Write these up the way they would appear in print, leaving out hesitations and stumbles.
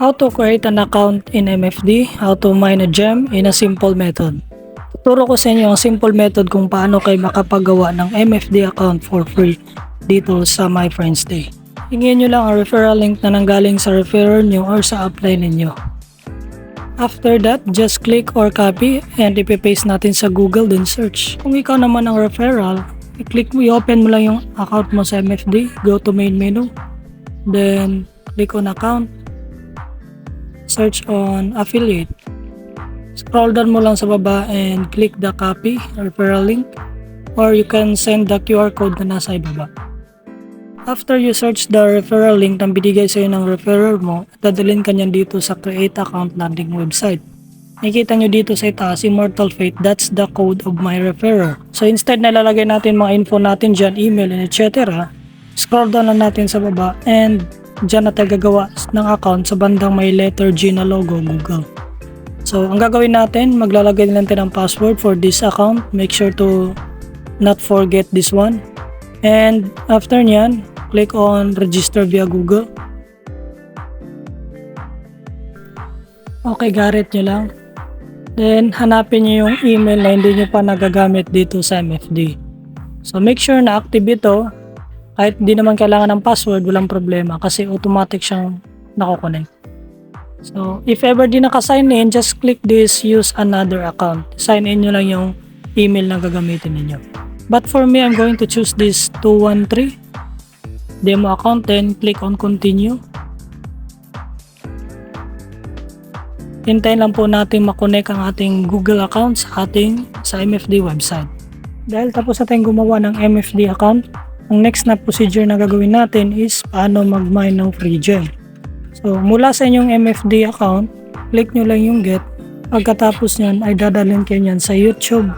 How to create an account in MFD, how to mine a gem in a simple method. Tuturo ko sa inyo ang simple method kung paano kayo makapagawa ng MFD account for free dito sa My Friends Day. Hingin nyo lang ang referral link na nanggaling sa referrer nyo or sa upline ninyo. After that, just click or copy and ipipaste natin sa Google then search. Kung ikaw naman ang referral, i-click mo, i-open mo lang yung account mo sa MFD, go to main menu, then click on account, search on affiliate. Scroll down mo lang sa baba and click the copy referral link or you can send the QR code na nasa ibaba. After you search the referral link na binigay sa'yo ng referrer mo, dadalhin ka niyan dito sa create account landing website. Nakikita nyo dito sa itaas, Immortal Fate, that's the code of my referrer. So instead na lalagay natin mga info natin dyan, email and etc. Scroll down lang natin sa baba and dyan na tayo gagawa ng account sa bandang may letter G na logo Google. So ang gagawin natin, maglalagay natin ng password for this account. Make sure to not forget this one. And after nyan, click on register via Google. Okay, got it nyo lang. Then hanapin nyo yung email na hindi nyo pa nagagamit dito sa MFD. So make sure na active ito. Kahit di naman kailangan ng password, walang problema kasi automatic siyang nako-connect. So, if ever di naka-sign in, just click this use another account. Sign in nyo lang yung email na gagamitin ninyo. But for me, I'm going to choose this 213 demo account, then click on continue. Hintayin lang po natin makonect ang ating Google account sa MFD website. Dahil tapos na tayong gumawa ng MFD account, ang next na procedure na gagawin natin is paano mag-mine ng free gem. So, mula sa inyong MFD account, click nyo lang yung get. Pagkatapos nyan, ay dadalhin kayo nyan sa YouTube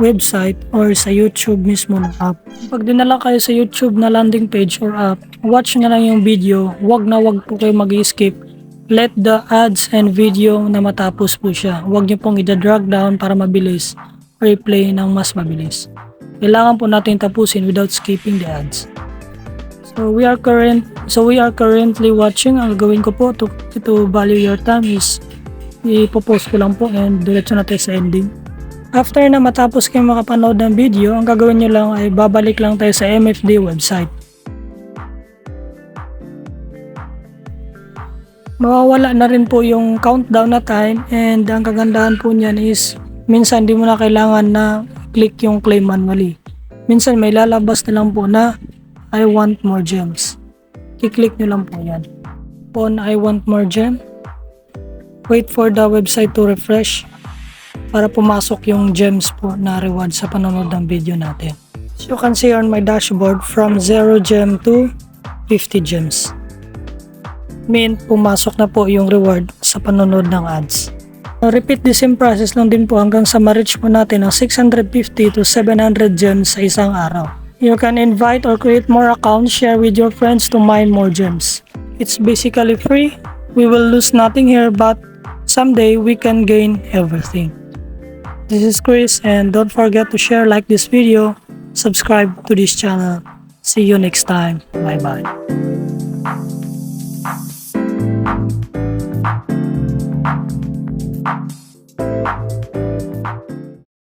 website or sa YouTube mismo na app. Pag dinala kayo sa YouTube na landing page or app, watch nyo lang yung video. Wag po kayo mag-skip. Let the ads and video na matapos po siya. Wag nyo pong i-drag down para mabilis. Replay ng mas mabilis. Kailangan po natin tapusin without skipping the ads. So we are currently watching. Ang gagawin ko po to value your time is ipopost ko lang po and diretso natin sa ending. After na matapos kayo makapanood ng video, ang gagawin nyo lang ay babalik lang tayo sa MFD website. Mawawala na rin po yung countdown na time and ang kagandahan po niyan is minsan di mo na kailangan na click yung claim manually. Minsan may lalabas na lang po na I want more gems. I-click nyo lang po yan. On I want more gem, wait for the website to refresh para pumasok yung gems po na reward sa panonood ng video natin. As you can see on my dashboard, from 0 gem to 50 gems. Pumasok na po yung reward sa panonood ng ads. Repeat the same process lang din po hanggang sa ma-reach po natin ang 650 to 700 gems sa isang araw. You can invite or create more accounts, share with your friends to mine more gems. It's basically free. We will lose nothing here, but someday we can gain everything. This is Chris, and don't forget to share, like this video, subscribe to this channel. See you next time. Bye bye.